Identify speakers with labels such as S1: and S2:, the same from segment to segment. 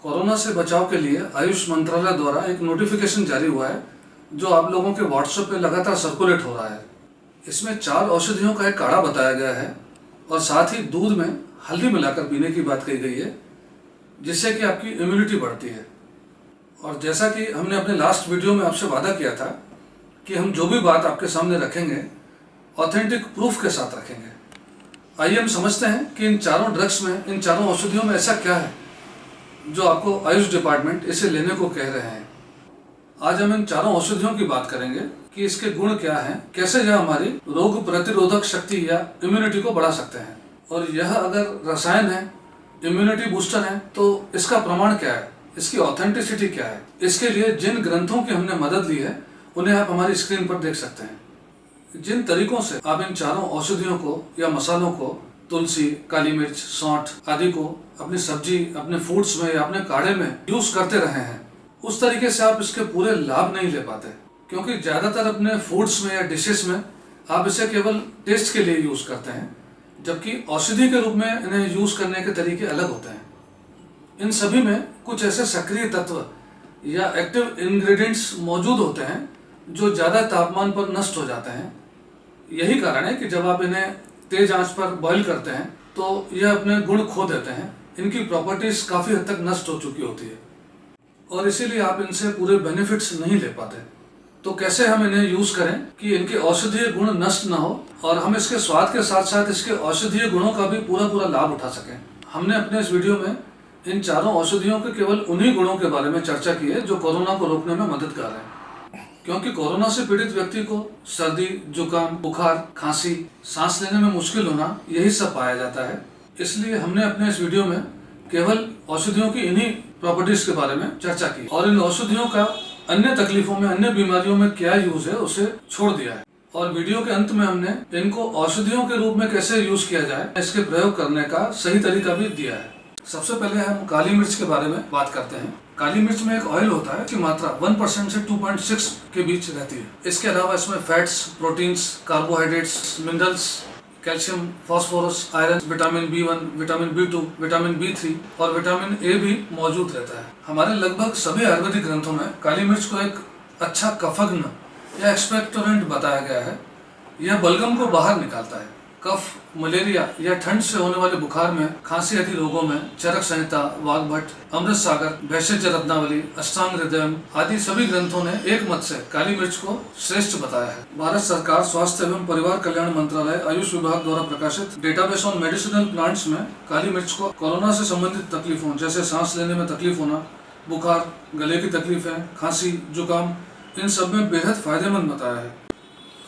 S1: Corona से बचाव के लिए आयुष मंत्रालय द्वारा एक नोटिफिकेशन जारी हुआ है जो आप लोगों के व्हाट्सएप पे लगातार सर्कुलेट हो रहा है। इसमें 4 औषधियों का एक काढ़ा बताया गया है और साथ ही दूध में हल्दी मिलाकर पीने की बात कही गई है जिससे कि आपकी इम्यूनिटी बढ़ती है। और जैसा कि हमने अपने लास्ट वीडियो में आपसे वादा किया था कि हम जो भी बात आपके सामने रखेंगे ऑथेंटिक प्रूफ के साथ रखेंगे। आइए हम समझते हैं कि इन चारों ड्रग्स में, इन चारों औषधियों में ऐसा क्या है जो आपको आयुष डिपार्टमेंट इसे लेने को कह रहे हैं। आज हम इन चारों औषधियों की बात करेंगे कि इसके गुण क्या हैं, कैसे यह हमारी रोग प्रतिरोधक शक्ति या इम्यूनिटी को बढ़ा सकते हैं। और यह अगर रसायन है, इम्यूनिटी बूस्टर है, तो इसका प्रमाण क्या है, इसकी ऑथेंटिसिटी क्या है। इसके लिए जिन ग्रंथों की हमने मदद ली है उन्हें आप हमारी स्क्रीन पर देख सकते हैं। जिन तरीकों से आप इन चारों औषधियों को या मसालों को, तुलसी, काली मिर्च, सौंठ आदि को अपनी सब्जी, अपने फूड्स में या अपने काढ़े में यूज करते रहे हैं, उस तरीके से आप इसके पूरे लाभ नहीं ले पाते। क्योंकि ज्यादातर अपने फूड्स में या डिशेस में आप इसे केवल टेस्ट के लिए यूज करते हैं, जबकि औषधि के रूप में इन्हें यूज करने के तरीके अलग होते हैं। इन सभी में कुछ ऐसे सक्रिय तत्व या एक्टिव इंग्रेडिएंट्स मौजूद होते हैं जो ज्यादा तापमान पर नष्ट हो जाते हैं। यही कारण है कि जब आप इन्हें तेज आंच पर बॉईल करते हैं तो यह अपने गुण खो देते हैं, इनकी प्रॉपर्टीज काफी हद तक नष्ट हो चुकी होती है और इसीलिए आप इनसे पूरे बेनिफिट्स नहीं ले पाते। तो कैसे हम इन्हें यूज करें कि इनके औषधीय गुण नष्ट ना हो और हम इसके स्वाद के साथ साथ इसके औषधीय गुणों का भी पूरा लाभ उठा सकें। हमने अपने इस वीडियो में इन चारों औषधियों के केवल उन्हीं गुणों के बारे में चर्चा की है जो कोरोना को रोकने में मददगार है। क्योंकि कोरोना से पीड़ित व्यक्ति को सर्दी, जुकाम, बुखार, खांसी, सांस लेने में मुश्किल होना, यही सब पाया जाता है। इसलिए हमने अपने इस वीडियो में केवल औषधियों की इन्हीं प्रॉपर्टीज के बारे में चर्चा की और इन औषधियों का अन्य तकलीफों में, अन्य बीमारियों में क्या यूज है उसे छोड़ दिया है। और वीडियो के अंत में हमने इनको औषधियों के रूप में कैसे यूज किया जाए, इसके प्रयोग करने का सही तरीका भी दिया है। सबसे पहले हम काली मिर्च के बारे में बात करते हैं। काली मिर्च में एक ऑयल होता है, इसकी मात्रा 1% से 2.6 के बीच रहती है। इसके अलावा इसमें fats, proteins, carbohydrates, minerals, calcium, phosphorus, iron, vitamin B1, vitamin B2, vitamin B3 और विटामिन A भी मौजूद रहता है। हमारे लगभग सभी आयुर्वेदिक ग्रंथों में काली मिर्च को एक अच्छा कफग्न या एक्सपेक्टोरेंट बताया गया है। यह बलगम को बाहर निकालता है। कफ, मलेरिया या ठंड से होने वाले बुखार में, खांसी आदि रोगों में चरक संहिता, वाग्भट, अमृत सागर, वैशज्य रत्नावली, अष्टांग हृदयम आदि सभी ग्रंथों ने एक मत से काली मिर्च को श्रेष्ठ बताया है। भारत सरकार स्वास्थ्य एवं परिवार कल्याण मंत्रालय आयुष विभाग द्वारा प्रकाशित डेटाबेस ऑन मेडिसिनल प्लांट्स में काली मिर्च को कोरोना से संबंधित तकलीफों जैसे सांस लेने में तकलीफ होना, बुखार, गले की तकलीफें, खांसी, जुकाम, इन सब में बेहद फायदेमंद बताया है।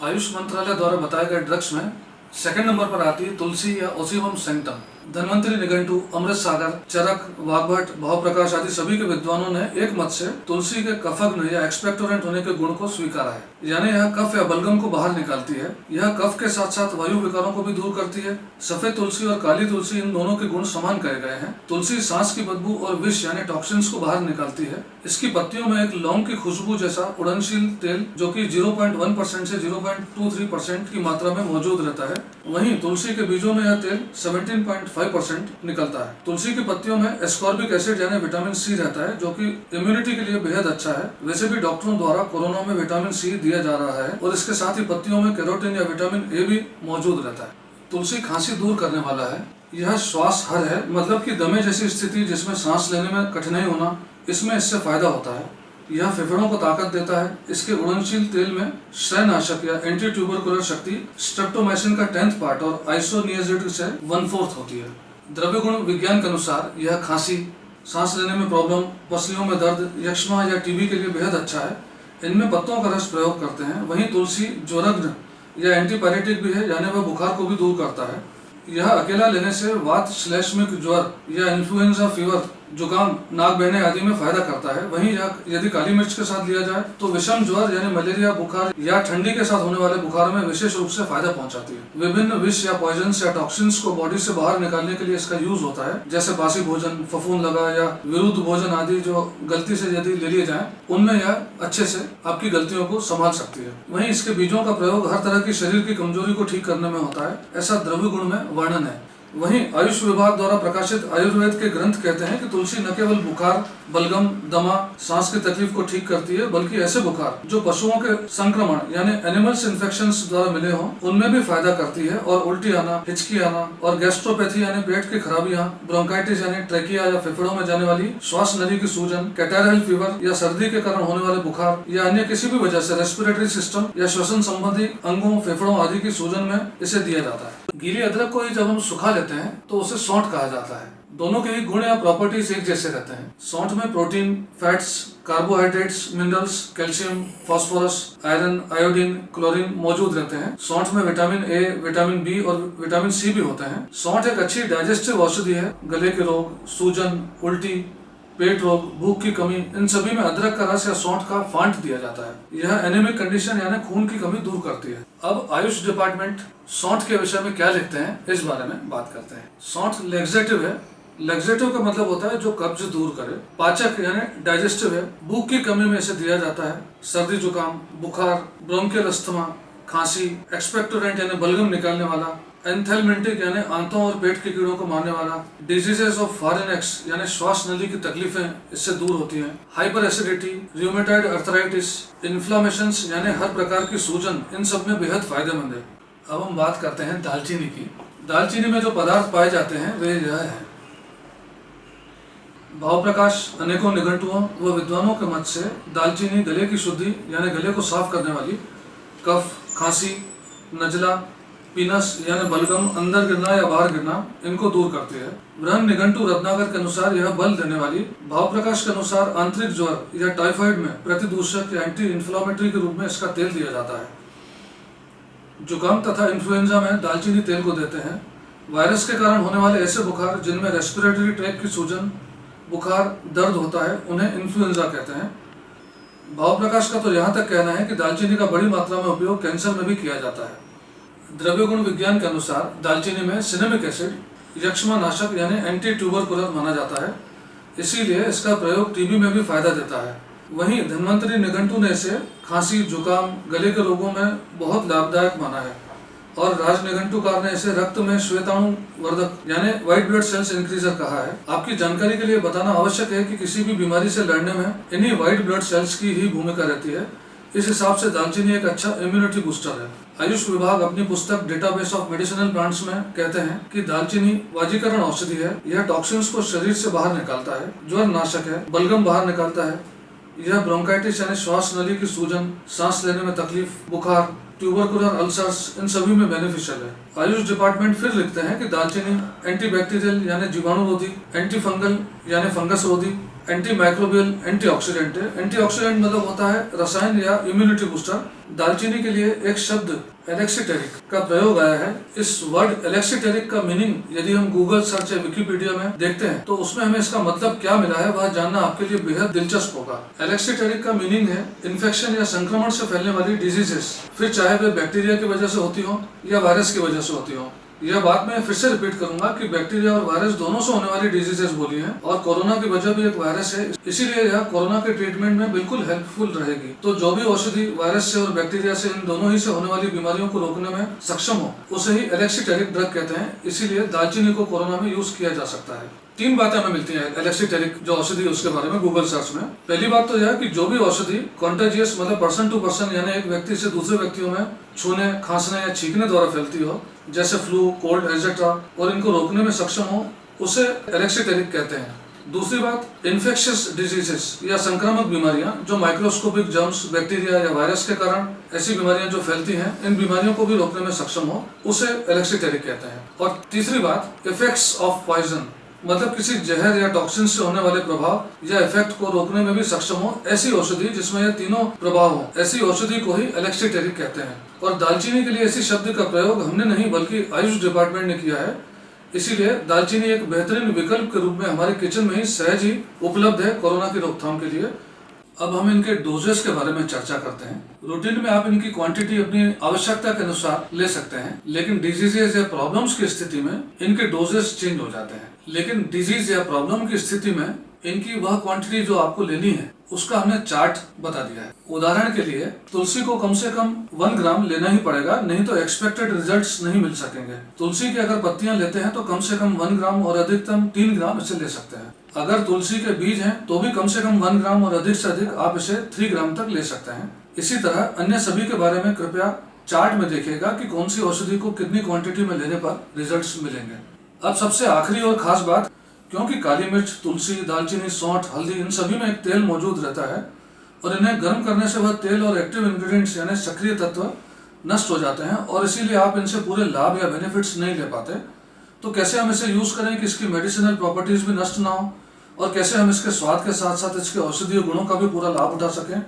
S1: आयुष मंत्रालय द्वारा बताए गए ड्रग्स में सेकंड नंबर पर आती है तुलसी या ओसिवम सैंक्टम। धन्वंतरी, निघंटु, अमृत सागर, चरक, वाग्भट, भावप्रकाश आदि सभी के विद्वानों ने एक मत से तुलसी के कफग्न या एक्सपेक्टोरेंट होने के गुण को स्वीकारा है। यानी यह कफ या बलगम को बाहर निकालती है। यह कफ के साथ साथ वायु विकारों को भी दूर करती है। सफेद तुलसी और काली तुलसी, इन दोनों के गुण समान कहे गए हैं। तुलसी सांस की बदबू और विष यानी टॉक्सिन्स को बाहर निकालती है। इसकी पत्तियों में एक लौंग की खुशबू जैसा उड़नशील तेल जो कि 0.1% से 0.23% की मात्रा में मौजूद रहता है। वहीं तुलसी के बीजों में यह तेल 17.5% निकलता है। तुलसी की पत्तियों में एस्कॉर्बिक एसिड यानी विटामिन C रहता है जो कि इम्यूनिटी के लिए बेहद अच्छा है। वैसे भी डॉक्टरों द्वारा कोरोना में विटामिन C दिया जा रहा है और इसके साथ ही पत्तियों में कैरोटीन या विटामिन A भी मौजूद रहता है। तुलसी खांसी दूर करने वाला है। यह श्वास हर है, मतलब कि दमे जैसी स्थिति जिसमें सांस लेने में कठिनाई होना, इसमें इससे फायदा होता है। यह फेफड़ों को ताकत देता है। इसके उड़नशील तेल में क्षयनाशक या एंटी ट्यूबरकुलर शक्ति स्ट्रेप्टोमाइसिन का 10th पार्ट और आइसोनियाजिड से 1/4 होती है। द्रव्य गुण विज्ञान के अनुसार यह खांसी, सांस लेने में प्रॉब्लम, पसलियों में दर्द, यक्ष्मा या टीबी के लिए बेहद अच्छा है। इनमें पत्तों का रस प्रयोग करते हैं। वहीं तुलसी ज्वरग्न या एंटीपायरेटिक भी है, यानी वह बुखार को भी दूर करता है। यह अकेला लेने से वात, श्लेष्मिक ज्वर या इन्फ्लुएंजा फीवर, जुकाम, नाक बहने आदि में फायदा करता है। वहीं यदि काली मिर्च के साथ लिया जाए तो विषम ज्वर यानी मलेरिया, बुखार या ठंडी के साथ होने वाले बुखार में विशेष रूप से फायदा पहुंचाती है। विभिन्न विष या पॉइजन्स या टॉक्सिन्स को बॉडी से बाहर निकालने के लिए इसका यूज होता है। जैसे बासी भोजन, फफूंद लगा या विरुद्ध भोजन आदि जो गलती से यदि ले लिए जाए, उनमें यह अच्छे से आपकी गलतियों को संभाल सकती है। वहीं इसके बीजों का प्रयोग हर तरह की शरीर की कमजोरी को ठीक करने में होता है, ऐसा द्रव्य गुण में वर्णन है। वहीं आयुष विभाग द्वारा प्रकाशित आयुर्वेद के ग्रंथ कहते हैं कि तुलसी न केवल बुखार, बलगम, दमा, सांस की तकलीफ को ठीक करती है, बल्कि ऐसे बुखार जो पशुओं के संक्रमण यानी एनिमल्स इन्फेक्शंस द्वारा मिले हों उनमें भी फायदा करती है और उल्टी आना, हिचकी आना और गैस्ट्रोपैथी यानी पेट की खराबियां, ब्रोंकाइटिस यानी ट्रेकिया या फेफड़ों में जाने वाली श्वास नली की सूजन, कैटाराइल फीवर या सर्दी के कारण होने वाले बुखार या अन्य किसी भी वजह से रेस्पिरेटरी सिस्टम या श्वसन संबंधी अंगों, फेफड़ों आदि की सूजन में इसे दिया जाता है। गीली अदरक को ही जब हम सुखा लेते हैं तो उसे सौंठ कहा जाता है। दोनों के ही गुण या प्रॉपर्टीज एक जैसे रहते हैं। सौंठ में protein, fats, carbohydrates, minerals, calcium, phosphorus, iron, iodine, chlorine मौजूद रहते हैं। सौंठ में विटामिन ए, विटामिन बी और विटामिन सी भी होते हैं। सौंठ एक अच्छी डाइजेस्टिव औषधि है। गले के रोग, सूजन, उल्टी, पेट रोग, भूख की कमी, इन सभी में अदरक का रस या सौंठ का फांट दिया जाता है। यह एनीमिक कंडीशन यानी खून की कमी दूर करती है। अब आयुष डिपार्टमेंट सौंठ के विषय में क्या लिखते हैं इस बारे में बात करते हैं। सौंठ लेग्जेटिव है। लेग्जेटिव का मतलब होता है जो कब्ज दूर करे। पाचक यानी डाइजेस्टिव है। भूख की कमी में इसे दिया जाता है। सर्दी जुकाम, बुखार, ब्रोंकियल अस्थमा, खांसी, एक्सपेक्टोरेंट यानी बलगम निकालने वाला, एंथेलमेंटिक यानी आंतों और पेट के कीड़ों को मारने वाला, डिजीजेस ऑफ फारिनेक्स यानी श्वास नली की तकलीफें इससे दूर होती हैं, हाइपर एसिडिटी, रियोमेटॉइड अर्थराइटिस, इन्फ्लामेशंस यानी हर प्रकार की सूजन, इन सब में बेहद फायदेमंद है। अब हम बात करते हैं दालचीनी की। दालचीनी में जो पदार्थ पाए जाते हैं वे यह है। भाव प्रकाश अनेकों निघंटुओं व विद्वानों के मत से दालचीनी गले की शुद्धि यानी गले को साफ करने वाली, कफ, खांसी, नजला, पीनस यानी बलगम, अंदर गिरना या बाहर गिरना, इनको दूर करती है। बृहन निघंटु रत्नाकर के अनुसार यह बल देने वाली, भाव प्रकाश के अनुसार आंतरिक ज्वर या टाइफाइड में प्रतिदूषक या एंटी इन्फ्लामेटरी के रूप में इसका तेल दिया जाता है। जुकाम तथा इन्फ्लुएंजा में दालचीनी तेल को देते हैं। वायरस के कारण होने वाले ऐसे बुखार जिनमें रेस्पिरेटरी ट्रैक की सूजन, बुखार, दर्द होता है, उन्हें इन्फ्लुएंजा कहते हैं। भाव प्रकाश का तो यहाँ तक कहना है कि दालचीनी का बड़ी मात्रा में उपयोग कैंसर में भी किया जाता है। द्रव्य गुण विज्ञान के अनुसार दालचीनी में सिनेमिक एसिड यक्ष्मा नाशक यानी एंटी ट्यूबरकुलर माना जाता है, इसीलिए इसका प्रयोग टीबी में भी फायदा देता है। वहीं धन्वंतरी निघंटु ने इसे खांसी, जुकाम, गले के रोगों में बहुत लाभदायक माना है और राज निघंटुकार ने इसे रक्त में श्वेताणु वर्धक यानी व्हाइट ब्लड सेल्स इंक्रीजर कहा है। आपकी जानकारी के लिए बताना आवश्यक है कि किसी भी बीमारी से लड़ने में इन्हीं व्हाइट ब्लड सेल्स की ही भूमिका रहती है। इस हिसाब से दालचीनी एक अच्छा इम्यूनिटी बूस्टर है। आयुष विभाग अपनी पुस्तक डेटाबेस ऑफ मेडिसिनल प्लांट्स में कहते हैं कि दालचीनी वाजीकरण औषधि है। यह टॉक्सिन्स को शरीर से बाहर निकालता है, ज्वर नाशक है, बलगम बाहर निकालता है, यह ब्रोंकाइटिस यानी श्वास नली की सूजन, सांस लेने में तकलीफ, बुखार, ट्यूबरकुलर अल्सर्स, इन सभी में बेनिफिशियल है। आयुष डिपार्टमेंट फिर लिखते हैं कि दालचीनी एंटीबैक्टीरियल यानी जीवाणुरोधी, एंटी फंगल यानी फंगस रोधी, एंटी माइक्रोबियल, एंटीऑक्सीडेंट है। एंटीऑक्सीडेंट मतलब होता है रसायन या इम्यूनिटी बूस्टर। दालचीनी के लिए एक शब्द एलेक्सीटेरिक का प्रयोग आया है। इस वर्ड एलेक्सीटेरिक का मीनिंग यदि हम गूगल सर्च या विकिपीडिया में देखते हैं तो उसमें हमें इसका मतलब क्या मिला है वह जानना आपके लिए बेहद दिलचस्प होगा। एलेक्सीटेरिक का मीनिंग है इन्फेक्शन या संक्रमण से फैलने वाली डिजीजेस, फिर चाहे वे बैक्टीरिया की वजह से होती हो या वायरस की वजह से होती हो। यह बात मैं फिर से रिपीट करूंगा कि बैक्टीरिया और वायरस दोनों से होने वाली डिजीजेस बोली हैं और कोरोना की वजह भी एक वायरस है, इसीलिए यह कोरोना के ट्रीटमेंट में बिल्कुल हेल्पफुल रहेगी। तो जो भी औषधि वायरस से और बैक्टीरिया से, इन दोनों ही से होने वाली बीमारियों को रोकने में सक्षम हो उसे ही एलेक्सीटेरिक ड्रग कहते हैं। इसीलिए दालचीनी को कोरोना में यूज किया जा सकता है। 3 बातें हमें मिलती हैं एलेक्सीटेरिक जो औषधि है उसके बारे में गूगल सर्च में। पहली बात तो यह कि जो भी औषधि कॉन्टेजियस मतलब पर्सन टू पर्सन यानी एक व्यक्ति से दूसरे व्यक्तियों में छूने, खांसने या छींकने द्वारा फैलती हो, जैसे फ्लू, कोल्ड एक्सेट्रा, और इनको रोकने में सक्षम हो, उसे एलेक्सीटेरिक कहते हैं। दूसरी बात, इन्फेक्शियस डिजीजेस या संक्रामक बीमारियां जो माइक्रोस्कोपिक जर्म्स, बैक्टीरिया या वायरस के कारण ऐसी बीमारियां जो फैलती हैं, इन बीमारियों को भी रोकने में सक्षम हो, उसे एलेक्सीटेरिक कहते हैं। और तीसरी बात, इफेक्ट्स ऑफ पॉइजन मतलब किसी जहर या टॉक्सिन से होने वाले प्रभाव या इफेक्ट को रोकने में भी सक्षम हो, ऐसी औषधि जिसमें ये तीनों प्रभाव हो, ऐसी औषधि को ही एलेक्सीटेरिक कहते हैं। और दालचीनी के लिए ऐसी शब्द का प्रयोग हमने नहीं बल्कि आयुष डिपार्टमेंट ने किया है। इसीलिए दालचीनी एक बेहतरीन विकल्प के रूप में हमारे किचन में ही सहज ही उपलब्ध है कोरोना की रोकथाम के लिए। अब हम इनके डोजेस के बारे में चर्चा करते हैं। रूटीन में आप इनकी क्वांटिटी अपनी आवश्यकता के अनुसार ले सकते हैं, लेकिन डिजीजेस या प्रॉब्लम्स की स्थिति में इनके डोजेस चेंज हो जाते हैं। लेकिन डिजीज या प्रॉब्लम की स्थिति में इनकी वह क्वांटिटी जो आपको लेनी है उसका हमने चार्ट बता दिया है। उदाहरण के लिए तुलसी को कम से कम 1 ग्राम लेना ही पड़ेगा, नहीं तो एक्सपेक्टेड रिजल्ट्स नहीं मिल सकेंगे। तुलसी की अगर पत्तियां लेते हैं तो कम से कम 1 ग्राम और अधिकतम 3 ग्राम इसे ले सकते हैं। अगर तुलसी के बीज हैं तो भी कम से कम 1 ग्राम और अधिक से अधिक आप इसे 3 ग्राम तक ले सकते हैं। इसी तरह अन्य सभी के बारे में कृपया चार्ट में देखिएगा कि कौन सी औषधि को कितनी क्वांटिटी में लेने पर रिजल्ट्स मिलेंगे। अब सबसे आखिरी और खास बात, क्योंकि काली मिर्च, तुलसी, दालचीनी, सौंठ, हल्दी, इन सभी में एक तेल मौजूद रहता है और इन्हें गर्म करने से वह तेल और एक्टिव इंग्रेडिएंट्स यानी सक्रिय तत्व नष्ट हो जाते हैं और इसीलिए आप इनसे पूरे लाभ या बेनिफिट्स नहीं ले पाते। तो कैसे हम इसे यूज करें कि इसकी मेडिसिनल प्रॉपर्टीज भी नष्ट ना हो और कैसे हम इसके स्वाद के साथ साथ इसके औषधीय गुणों का भी पूरा लाभ उठा सकें।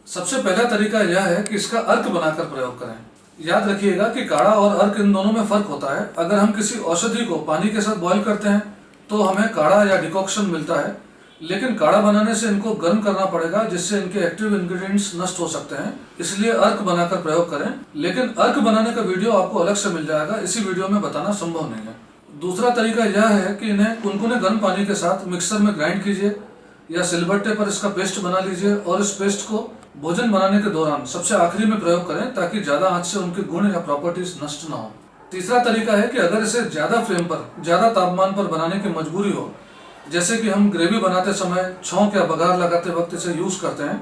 S1: सबसे पहला तरीका यह है कि इसका अर्क बनाकर प्रयोग करें। याद रखिएगा कि काढ़ा और अर्क इन दोनों में फर्क होता है। अगर हम किसी औषधि को पानी के साथ बॉईल करते हैं तो हमें काढ़ा या डिकॉक्शन मिलता है, लेकिन काढ़ा बनाने से इनको गर्म करना पड़ेगा जिससे इनके एक्टिव इंग्रेडिएंट्स नष्ट हो सकते हैं। इसलिए अर्क बनाकर प्रयोग करें, लेकिन अर्क बनाने का वीडियो आपको अलग से मिल जाएगा, इसी वीडियो में बताना संभव नहीं है। दूसरा तरीका यह है कि इन्हें कुनकुने गर्म पानी के साथ मिक्सर में ग्राइंड कीजिए या सिलबट्टे पर इसका पेस्ट बना लीजिए और इस पेस्ट को भोजन बनाने के दौरान सबसे आखिरी में प्रयोग करें ताकि ज्यादा आंच से उनके गुण या प्रॉपर्टीज नष्ट ना हो। तीसरा तरीका है कि अगर इसे ज्यादा फ्लेम पर, ज्यादा तापमान पर बनाने की मजबूरी हो, जैसे कि हम ग्रेवी बनाते समय छौंक या बघार लगाते वक्त इसे यूज करते हैं,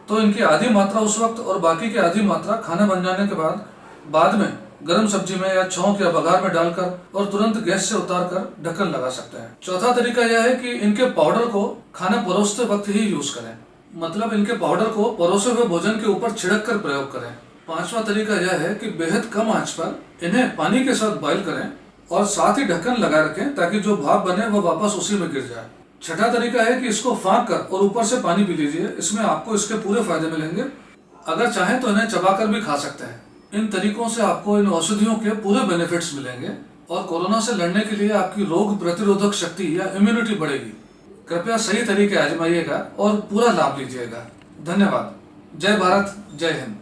S1: तो इनकी आधी मात्रा उस वक्त और बाकी की आधी मात्रा खाना बन जाने के बाद में गर्म सब्जी में या छौंक या बघार में डालकर और तुरंत गैस से उतारकर ढक्कन लगा सकते हैं। चौथा तरीका यह है कि इनके पाउडर को खाना परोसते वक्त ही यूज करें, मतलब इनके पाउडर को परोसे हुए भोजन के ऊपर छिड़क कर प्रयोग करें। पांचवा तरीका यह है कि बेहद कम आंच पर इन्हें पानी के साथ बॉईल करें और साथ ही ढक्कन लगा रखें ताकि जो भाप बने वह वापस उसी में गिर जाए। छठा तरीका है कि इसको फाँक कर और ऊपर से पानी पी लीजिए, इसमें आपको इसके पूरे फायदे मिलेंगे। अगर चाहें तो इन्हें चबाकर भी खा सकते हैं। इन तरीकों से आपको इन औषधियों के पूरे बेनिफिट्स मिलेंगे और कोरोना से लड़ने के लिए आपकी रोग प्रतिरोधक शक्ति या इम्यूनिटी बढ़ेगी। कृपया सही तरीके आजमाइएगा और पूरा लाभ लीजिएगा। धन्यवाद। जय भारत, जय हिंद।